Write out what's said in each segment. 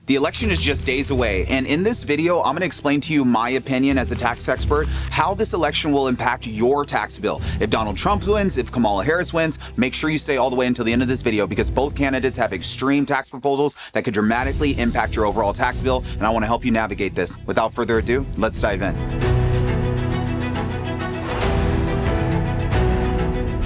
The election is just days away, and in this video, I'm going to explain to you my opinion as a tax expert, how this election will impact your tax bill. If Donald Trump wins, if Kamala Harris wins, make sure you stay all the way until the end of this video because both candidates have extreme tax proposals that could dramatically impact your overall tax bill, and I want to help you navigate this. Without further ado, let's dive in.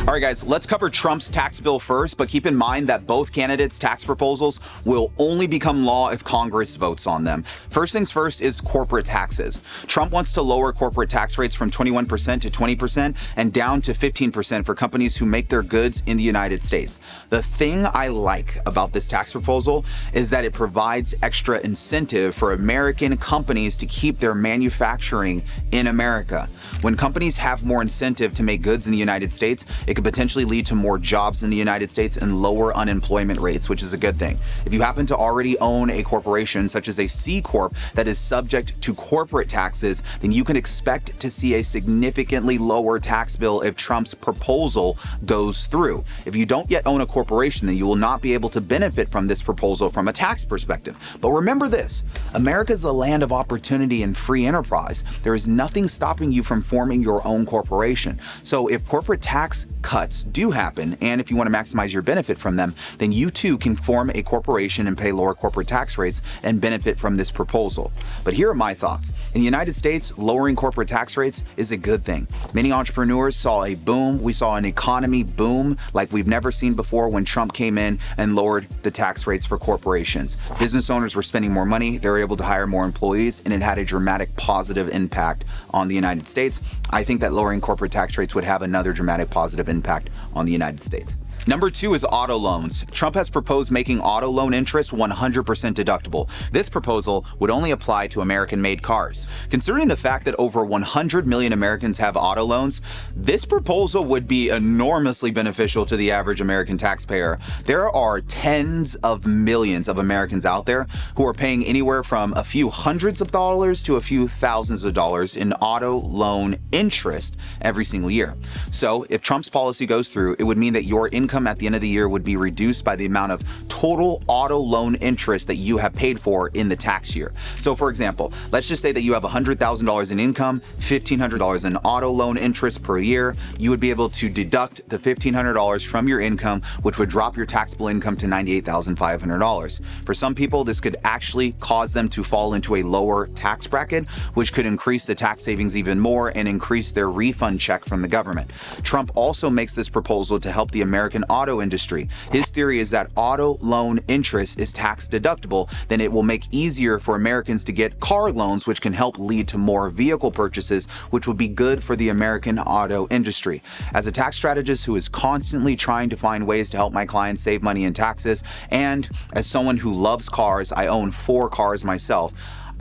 All right, guys, let's cover Trump's tax bill first, but keep in mind that both candidates' tax proposals will only become law if Congress votes on them. First things first is corporate taxes. Trump wants to lower corporate tax rates from 21% to 20% and down to 15% for companies who make their goods in the United States. The thing I like about this tax proposal is that it provides extra incentive for American companies to keep their manufacturing in America. When companies have more incentive to make goods in the United States, it could potentially lead to more jobs in the United States and lower unemployment rates, which is a good thing. If you happen to already own a corporation, such as a C Corp, that is subject to corporate taxes, then you can expect to see a significantly lower tax bill if Trump's proposal goes through. If you don't yet own a corporation, then you will not be able to benefit from this proposal from a tax perspective. But remember this, America is a land of opportunity and free enterprise. There is nothing stopping you from forming your own corporation. So if corporate tax cuts do happen, and if you want to maximize your benefit from them, then you too can form a corporation and pay lower corporate tax rates and benefit from this proposal. But here are my thoughts. In the United States, lowering corporate tax rates is a good thing. Many entrepreneurs saw a boom. We saw an economy boom like we've never seen before when Trump came in and lowered the tax rates for corporations. Business owners were spending more money, they were able to hire more employees, and it had a dramatic positive impact on the United States. I think that lowering corporate tax rates would have another dramatic positive impact on the United States. Number 2 is auto loans. Trump has proposed making auto loan interest 100% deductible. This proposal would only apply to American-made cars. Considering the fact that over 100 million Americans have auto loans, this proposal would be enormously beneficial to the average American taxpayer. There are tens of millions of Americans out there who are paying anywhere from a few hundreds of dollars to a few thousands of dollars in auto loan interest every single year. So if Trump's policy goes through, it would mean that your income at the end of the year would be reduced by the amount of total auto loan interest that you have paid for in the tax year. So for example, let's just say that you have $100,000 in income, $1,500 in auto loan interest per year. You would be able to deduct the $1,500 from your income, which would drop your taxable income to $98,500. For some people, this could actually cause them to fall into a lower tax bracket, which could increase the tax savings even more and increase their refund check from the government. Trump also makes this proposal to help the American auto industry. His theory is that auto loan interest is tax deductible, then it will make easier for Americans to get car loans, which can help lead to more vehicle purchases, which would be good for the American auto industry. As a tax strategist who is constantly trying to find ways to help my clients save money in taxes, and as someone who loves cars, I own 4 cars myself,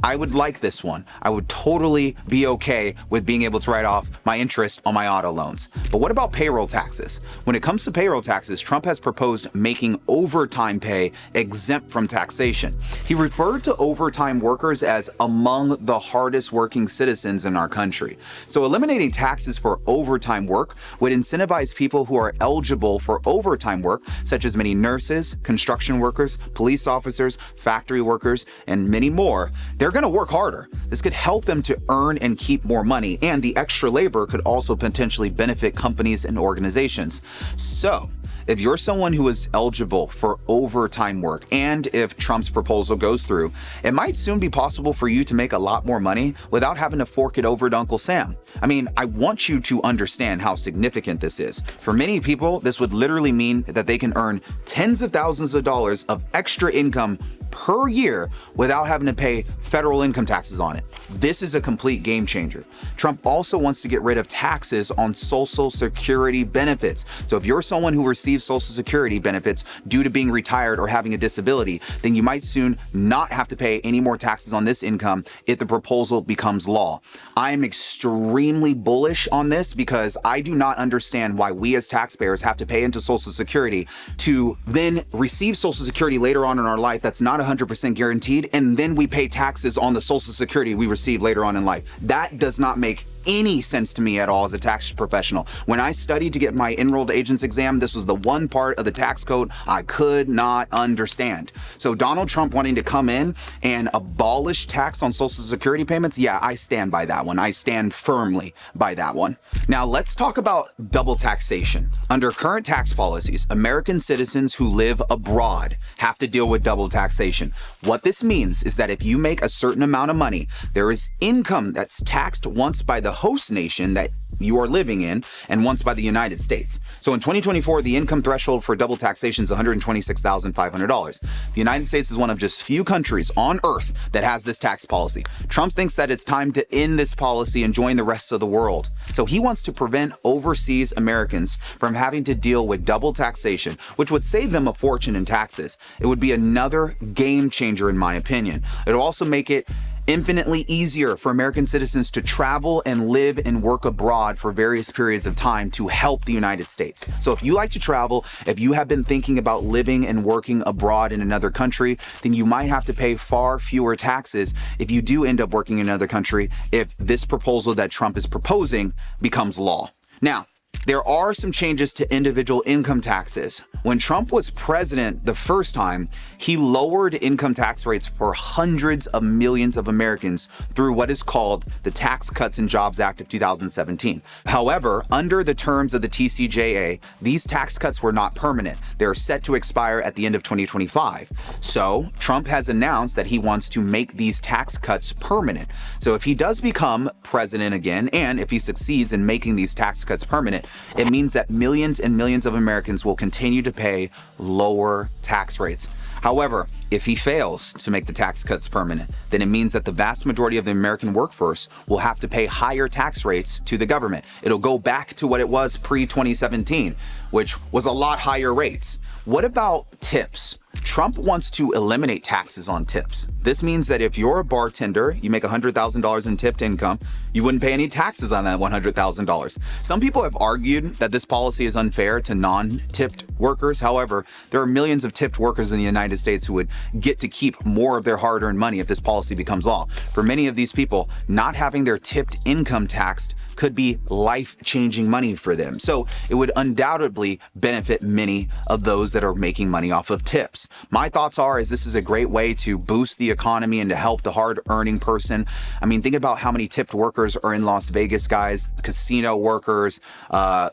I would like this one. I would totally be okay with being able to write off my interest on my auto loans. But what about payroll taxes? When it comes to payroll taxes, Trump has proposed making overtime pay exempt from taxation. He referred to overtime workers as among the hardest working citizens in our country. So eliminating taxes for overtime work would incentivize people who are eligible for overtime work, such as many nurses, construction workers, police officers, factory workers, and many more. They're going to work harder. This could help them to earn and keep more money, and the extra labor could also potentially benefit companies and organizations. So, if you're someone who is eligible for overtime work, and if Trump's proposal goes through, it might soon be possible for you to make a lot more money without having to fork it over to Uncle Sam. I mean, I want you to understand how significant this is. For many people, this would literally mean that they can earn tens of thousands of dollars of extra income per year without having to pay federal income taxes on it. This is a complete game changer. Trump also wants to get rid of taxes on Social Security benefits. So if you're someone who receives Social Security benefits due to being retired or having a disability, then you might soon not have to pay any more taxes on this income if the proposal becomes law. I'm extremely bullish on this because I do not understand why we as taxpayers have to pay into Social Security to then receive Social Security later on in our life that's not 100% guaranteed, and then we pay taxes on the Social Security we receive later on in life. That does not make any sense to me at all as a tax professional. When I studied to get my enrolled agents exam, this was the one part of the tax code I could not understand. So Donald Trump wanting to come in and abolish tax on Social Security payments, yeah, I stand by that one. I stand firmly by that one. Now let's talk about double taxation. Under current tax policies, American citizens who live abroad have to deal with double taxation. What this means is that if you make a certain amount of money, there is income that's taxed once by the host nation that you are living in and once by the United States. So in 2024, the income threshold for double taxation is $126,500. The United States is one of just few countries on earth that has this tax policy. Trump thinks that it's time to end this policy and join the rest of the world. So he wants to prevent overseas Americans from having to deal with double taxation, which would save them a fortune in taxes. It would be another game changer in my opinion. It'll also make it infinitely easier for American citizens to travel and live and work abroad for various periods of time to help the United States. So if you like to travel, if you have been thinking about living and working abroad in another country, then you might have to pay far fewer taxes if you do end up working in another country if this proposal that Trump is proposing becomes law. Now, there are some changes to individual income taxes. When Trump was president the first time, he lowered income tax rates for hundreds of millions of Americans through what is called the Tax Cuts and Jobs Act of 2017. However, under the terms of the TCJA, these tax cuts were not permanent. They're set to expire at the end of 2025. So Trump has announced that he wants to make these tax cuts permanent. So if he does become president again, and if he succeeds in making these tax cuts permanent, it means that millions and millions of Americans will continue to pay lower tax rates. However, if he fails to make the tax cuts permanent, then it means that the vast majority of the American workforce will have to pay higher tax rates to the government. It'll go back to what it was pre-2017, which was a lot higher rates. What about tips? Trump wants to eliminate taxes on tips. This means that if you're a bartender, you make $100,000 in tipped income, you wouldn't pay any taxes on that $100,000. Some people have argued that this policy is unfair to non-tipped workers. However, there are millions of tipped workers in the United States who would get to keep more of their hard-earned money if this policy becomes law. For many of these people, not having their tipped income taxed could be life-changing money for them. So it would undoubtedly benefit many of those that are making money off of tips. My thoughts are, this is a great way to boost the economy and to help the hard-earning person. I mean, think about how many tipped workers are in Las Vegas, guys, casino workers,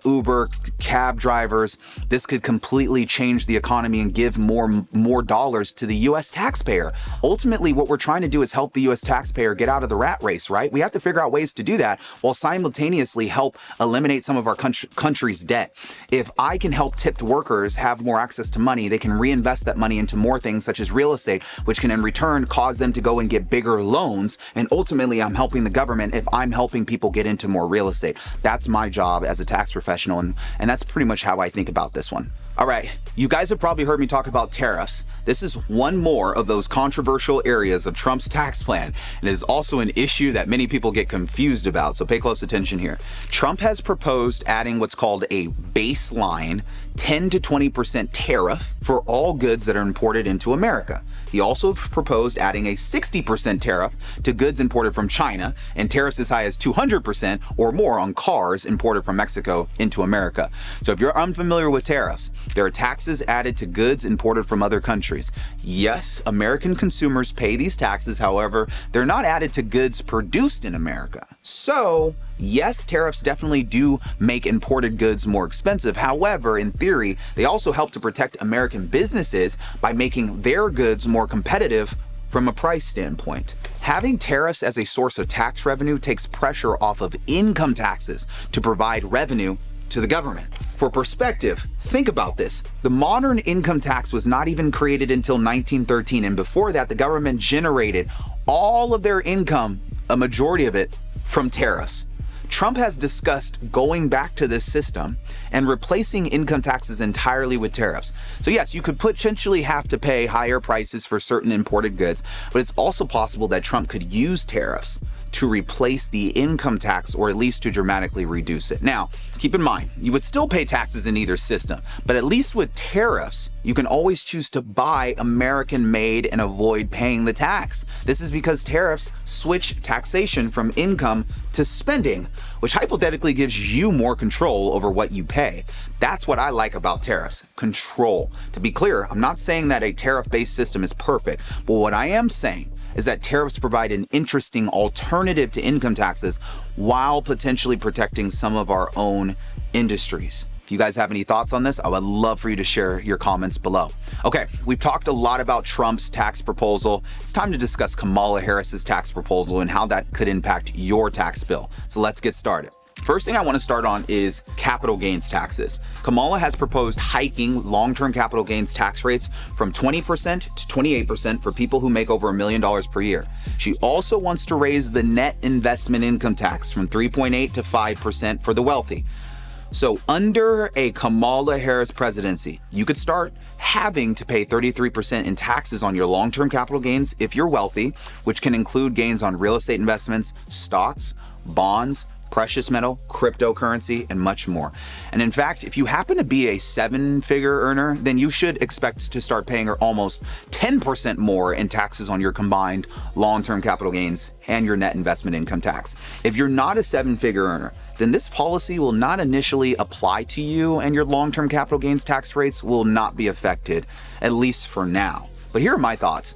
Uber, cab drivers. This could completely change the economy and give more dollars to the U.S. taxpayer. Ultimately, what we're trying to do is help the U.S. taxpayer get out of the rat race, right? We have to figure out ways to do that while simultaneously help eliminate some of our country's debt. If I can help tipped workers have more access to money, they can reinvest that money into more things such as real estate, which can in return cause them to go and get bigger loans. And ultimately, I'm helping the government if I'm helping people get into more real estate. That's my job as a tax professional. And that's pretty much how I think about this one. All right, you guys have probably heard me talk about tariffs. This is one more of those controversial areas of Trump's tax plan, and it is also an issue that many people get confused about, so pay close attention here. Trump has proposed adding what's called a baseline 10 to 20% tariff for all goods that are imported into America. He also proposed adding a 60% tariff to goods imported from China and tariffs as high as 200% or more on cars imported from Mexico into America. So if you're unfamiliar with tariffs, there are taxes added to goods imported from other countries. Yes, American consumers pay these taxes. However, they're not added to goods produced in America. So yes, tariffs definitely do make imported goods more expensive. However, in theory, they also help to protect American businesses by making their goods more competitive from a price standpoint. Having tariffs as a source of tax revenue takes pressure off of income taxes to provide revenue to the government. For perspective, think about this. The modern income tax was not even created until 1913, and before that, the government generated all of their income, a majority of it, from tariffs. Trump has discussed going back to this system and replacing income taxes entirely with tariffs. So yes, you could potentially have to pay higher prices for certain imported goods, but it's also possible that Trump could use tariffs to replace the income tax or at least to dramatically reduce it. Now, keep in mind, you would still pay taxes in either system, but at least with tariffs, you can always choose to buy American made and avoid paying the tax. This is because tariffs switch taxation from income to spending. which hypothetically gives you more control over what you pay. That's what I like about tariffs, control. To be clear, I'm not saying that a tariff-based system is perfect, but what I am saying is that tariffs provide an interesting alternative to income taxes while potentially protecting some of our own industries. If you guys have any thoughts on this, I would love for you to share your comments below. Okay, we've talked a lot about Trump's tax proposal. It's time to discuss Kamala Harris's tax proposal and how that could impact your tax bill. So let's get started. First thing I want to start on is capital gains taxes. Kamala has proposed hiking long-term capital gains tax rates from 20% to 28% for people who make over $1 million per year. She also wants to raise the net investment income tax from 3.8% to 5% for the wealthy. So under a Kamala Harris presidency, you could start having to pay 33% in taxes on your long-term capital gains if you're wealthy, which can include gains on real estate investments, stocks, bonds, precious metal, cryptocurrency, and much more. And in fact, if you happen to be a seven-figure earner, then you should expect to start paying almost 10% more in taxes on your combined long-term capital gains and your net investment income tax. If you're not a seven-figure earner, then this policy will not initially apply to you and your long-term capital gains tax rates will not be affected, at least for now. But here are my thoughts.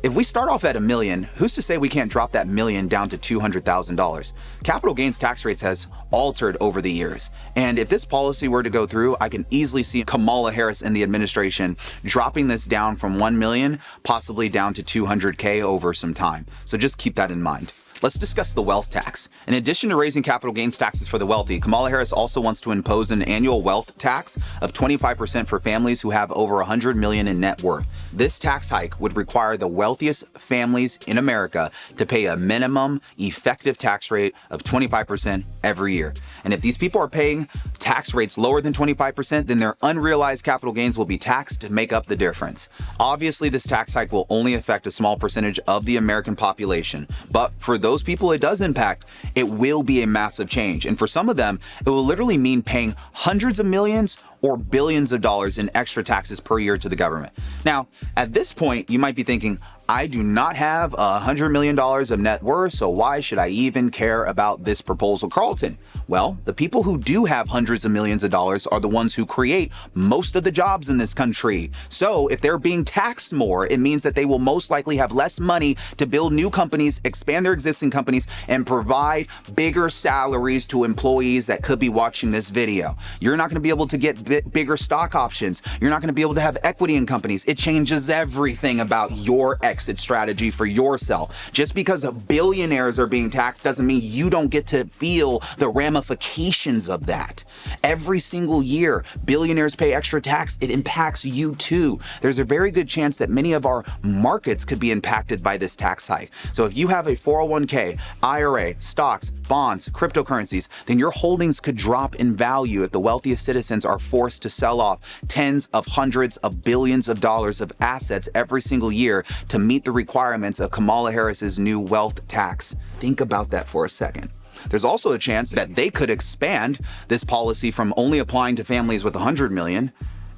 If we start off at $1 million, who's to say we can't drop that $1 million down to $200,000? Capital gains tax rates has altered over the years. And if this policy were to go through, I can easily see Kamala Harris and the administration dropping this down from $1 million, possibly down to $200K over some time. So just keep that in mind. Let's discuss the wealth tax. In addition to raising capital gains taxes for the wealthy, Kamala Harris also wants to impose an annual wealth tax of 25% for families who have over $100 million in net worth. This tax hike would require the wealthiest families in America to pay a minimum effective tax rate of 25% every year. And if these people are paying tax rates lower than 25%, then their unrealized capital gains will be taxed to make up the difference. Obviously, this tax hike will only affect a small percentage of the American population, but for those people it does impact, it will be a massive change. And for some of them, it will literally mean paying hundreds of millions or billions of dollars in extra taxes per year to the government. Now, at this point, you might be thinking, I do not have $100 million of net worth, so why should I even care about this proposal, Karlton? Well, the people who do have hundreds of millions of dollars are the ones who create most of the jobs in this country. So if they're being taxed more, it means that they will most likely have less money to build new companies, expand their existing companies, and provide bigger salaries to employees that could be watching this video. You're not going to be able to get bigger stock options. You're not going to be able to have equity in companies. It changes everything about your exit strategy for yourself. Just because billionaires are being taxed doesn't mean you don't get to feel the ramifications of that. Every single year, billionaires pay extra tax. It impacts you too. There's a very good chance that many of our markets could be impacted by this tax hike. So if you have a 401k, IRA, stocks, bonds, cryptocurrencies, then your holdings could drop in value if the wealthiest citizens are forced to sell off tens of hundreds of billions of dollars of assets every single year to meet the requirements of Kamala Harris's new wealth tax. Think about that for a second. There's also a chance that they could expand this policy from only applying to families with 100 million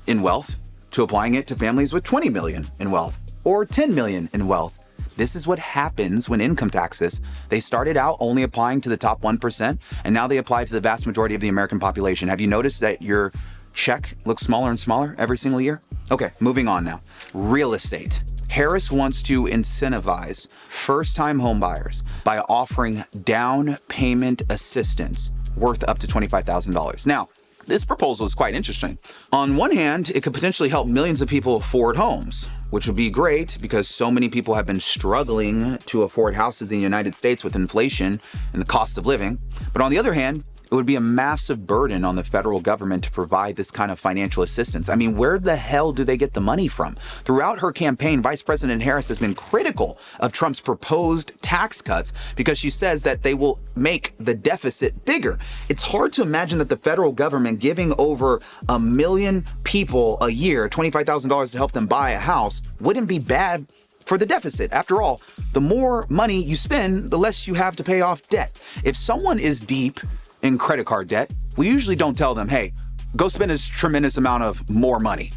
in wealth to applying it to families with 20 million in wealth or 10 million in wealth. This is what happens when income taxes, they started out only applying to the top 1%, and now they apply to the vast majority of the American population. Have you noticed that your check looks smaller and smaller every single year? Okay, moving on now. Real estate. Harris wants to incentivize first-time homebuyers by offering down payment assistance worth up to $25,000. Now, this proposal is quite interesting. On one hand, it could potentially help millions of people afford homes, which would be great because so many people have been struggling to afford houses in the United States with inflation and the cost of living. But on the other hand, it would be a massive burden on the federal government to provide this kind of financial assistance. I mean, where the hell do they get the money from? Throughout her campaign, Vice President Harris has been critical of Trump's proposed tax cuts because she says that they will make the deficit bigger. It's hard to imagine that the federal government giving over 1 million people a year $25,000 to help them buy a house wouldn't be bad for the deficit. After all, the more money you spend, the less you have to pay off debt. If someone is deep in credit card debt, we usually don't tell them, hey, go spend a tremendous amount of more money.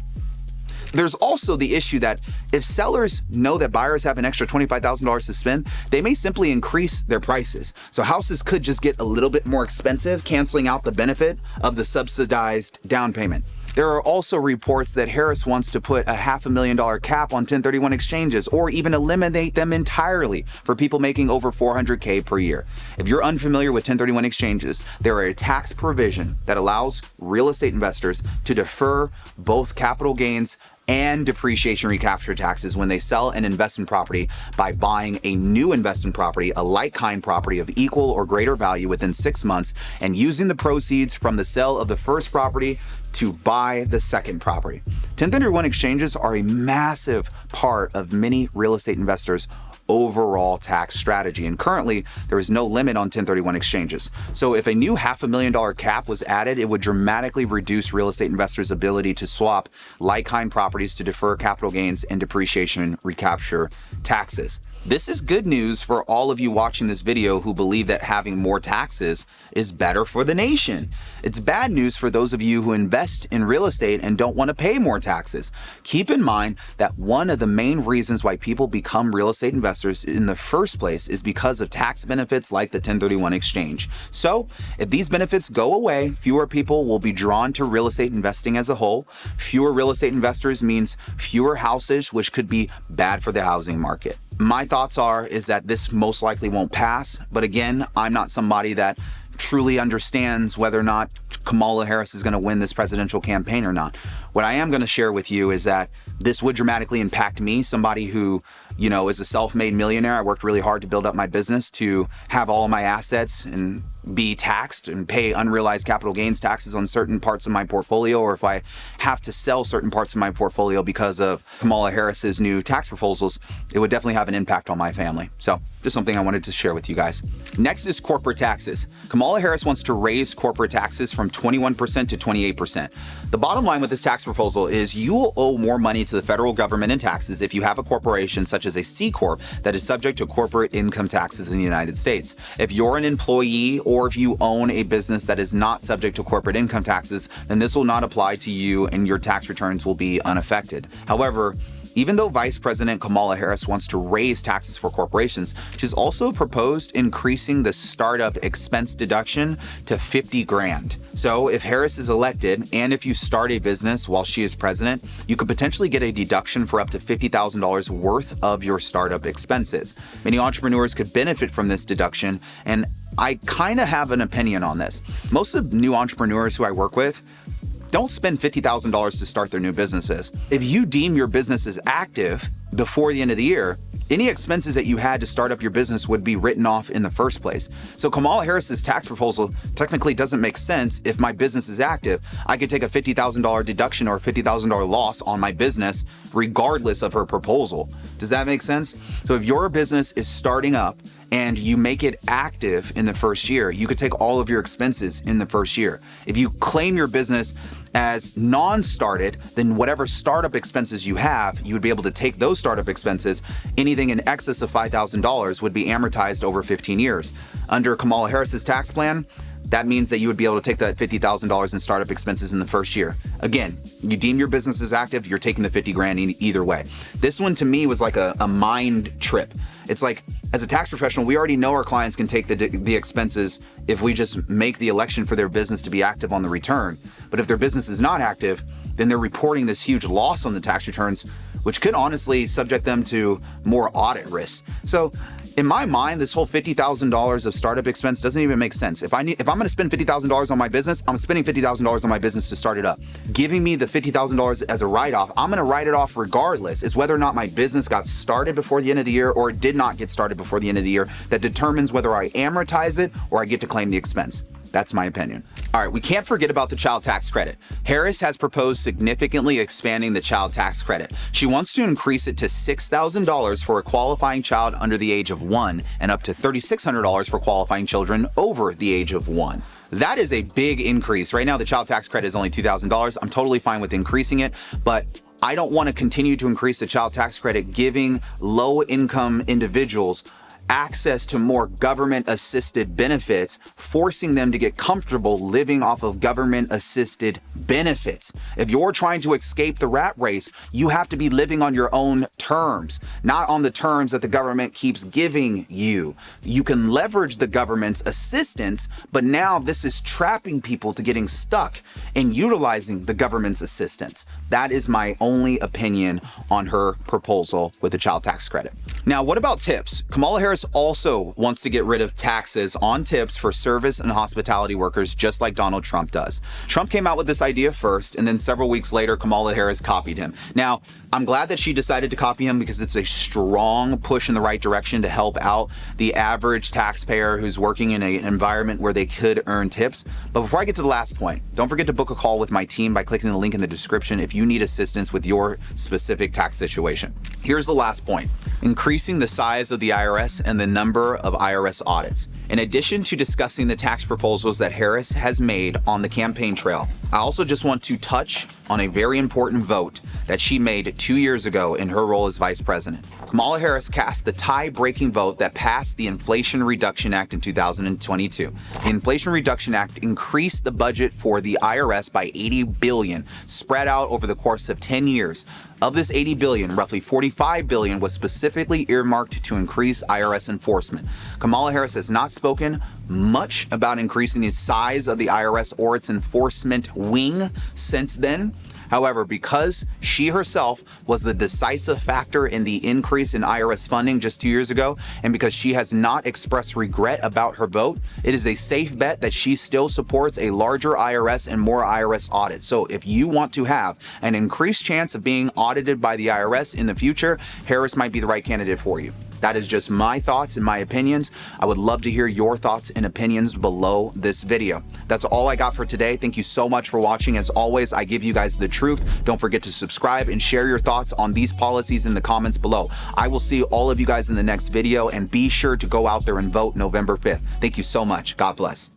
There's also the issue that if sellers know that buyers have an extra $25,000 to spend, they may simply increase their prices. So houses could just get a little bit more expensive, canceling out the benefit of the subsidized down payment. There are also reports that Harris wants to put a $500,000 cap on 1031 exchanges or even eliminate them entirely for people making over $400K per year. If you're unfamiliar with 1031 exchanges, there are a tax provision that allows real estate investors to defer both capital gains and depreciation recapture taxes when they sell an investment property by buying a new investment property, a like-kind property of equal or greater value within 6 months, and using the proceeds from the sale of the first property to buy the second property. 1031 exchanges are a massive part of many real estate investors' overall tax strategy, and currently there is no limit on 1031 exchanges. So if a new $500,000 cap was added, it would dramatically reduce real estate investors' ability to swap like-kind properties to defer capital gains and depreciation recapture taxes. This is good news for all of you watching this video who believe that having more taxes is better for the nation. It's bad news for those of you who invest in real estate and don't want to pay more taxes. Keep in mind that one of the main reasons why people become real estate investors in the first place is because of tax benefits like the 1031 exchange. So if these benefits go away, fewer people will be drawn to real estate investing as a whole. Fewer real estate investors means fewer houses, which could be bad for the housing market. My thoughts is that this most likely won't pass, but again, I'm not somebody that truly understands whether or not Kamala Harris is going to win this presidential campaign or not. What I am going to share with you is that this would dramatically impact me, somebody who, is a self-made millionaire. I worked really hard to build up my business, to have all of my assets and be taxed and pay unrealized capital gains taxes on certain parts of my portfolio, or if I have to sell certain parts of my portfolio because of Kamala Harris's new tax proposals, it would definitely have an impact on my family. So just something I wanted to share with you guys. Next is corporate taxes. Kamala Harris wants to raise corporate taxes from 21% to 28%. The bottom line with this tax proposal is you will owe more money to the federal government in taxes if you have a corporation such as a C Corp that is subject to corporate income taxes in the United States. If you're an employee or if you own a business that is not subject to corporate income taxes, then this will not apply to you and your tax returns will be unaffected. However, even though Vice President Kamala Harris wants to raise taxes for corporations, she's also proposed increasing the startup expense deduction to $50,000. So if Harris is elected and if you start a business while she is president, you could potentially get a deduction for up to $50,000 worth of your startup expenses. Many entrepreneurs could benefit from this deduction, and I kind of have an opinion on this. Most of new entrepreneurs who I work with don't spend $50,000 to start their new businesses. If you deem your business as active before the end of the year, any expenses that you had to start up your business would be written off in the first place. So Kamala Harris's tax proposal technically doesn't make sense. If my business is active, I could take a $50,000 deduction or a $50,000 loss on my business regardless of her proposal. Does that make sense? So if your business is starting up and you make it active in the first year, you could take all of your expenses in the first year. If you claim your business as non-started, then whatever startup expenses you have, you would be able to take those startup expenses. Anything in excess of $5,000 would be amortized over 15 years. Under Kamala Harris's tax plan, that means that you would be able to take that $50,000 in startup expenses in the first year. Again, you deem your business as active, you're taking the $50,000 either way. This one to me was like a mind trip. It's like, as a tax professional, we already know our clients can take the expenses if we just make the election for their business to be active on the return. But if their business is not active, then they're reporting this huge loss on the tax returns, which could honestly subject them to more audit risks. So in my mind, this whole $50,000 of startup expense doesn't even make sense. If I'm going to spend $50,000 on my business, I'm spending $50,000 on my business to start it up. Giving me the $50,000 as a write-off, I'm going to write it off regardless. It's whether or not my business got started before the end of the year or it did not get started before the end of the year that determines whether I amortize it or I get to claim the expense. That's my opinion. All right, we can't forget about the child tax credit. Harris has proposed significantly expanding the child tax credit. She wants to increase it to $6,000 for a qualifying child under the age of 1 and up to $3,600 for qualifying children over the age of 1. That is a big increase. Right now, the child tax credit is only $2,000. I'm totally fine with increasing it, but I don't want to continue to increase the child tax credit, giving low-income individuals access to more government-assisted benefits, forcing them to get comfortable living off of government-assisted benefits. If you're trying to escape the rat race, you have to be living on your own terms, not on the terms that the government keeps giving you. You can leverage the government's assistance, but now this is trapping people to getting stuck and utilizing the government's assistance. That is my only opinion on her proposal with the child tax credit. Now, what about tips? Kamala Harris also wants to get rid of taxes on tips for service and hospitality workers, just like Donald Trump does. Trump came out with this idea first, and then several weeks later, Kamala Harris copied him. Now, I'm glad that she decided to copy him because it's a strong push in the right direction to help out the average taxpayer who's working in an environment where they could earn tips. But before I get to the last point, don't forget to book a call with my team by clicking the link in the description if you need assistance with your specific tax situation. Here's the last point: increasing the size of the IRS and the number of IRS audits. In addition to discussing the tax proposals that Harris has made on the campaign trail, I also just want to touch on a very important vote that she made 2 years ago in her role as vice president. Kamala Harris cast the tie-breaking vote that passed the Inflation Reduction Act in 2022. The Inflation Reduction Act increased the budget for the IRS by $80 billion, spread out over the course of 10 years. Of this $80 billion, roughly $45 billion was specifically earmarked to increase IRS enforcement. Kamala Harris has not spoken much about increasing the size of the IRS or its enforcement wing since then. However, because she herself was the decisive factor in the increase in IRS funding just 2 years ago, and because she has not expressed regret about her vote, it is a safe bet that she still supports a larger IRS and more IRS audits. So if you want to have an increased chance of being audited by the IRS in the future, Harris might be the right candidate for you. That is just my thoughts and my opinions. I would love to hear your thoughts and opinions below this video. That's all I got for today. Thank you so much for watching. As always, I give you guys the truth. Don't forget to subscribe and share your thoughts on these policies in the comments below. I will see all of you guys in the next video, and be sure to go out there and vote November 5th. Thank you so much. God bless.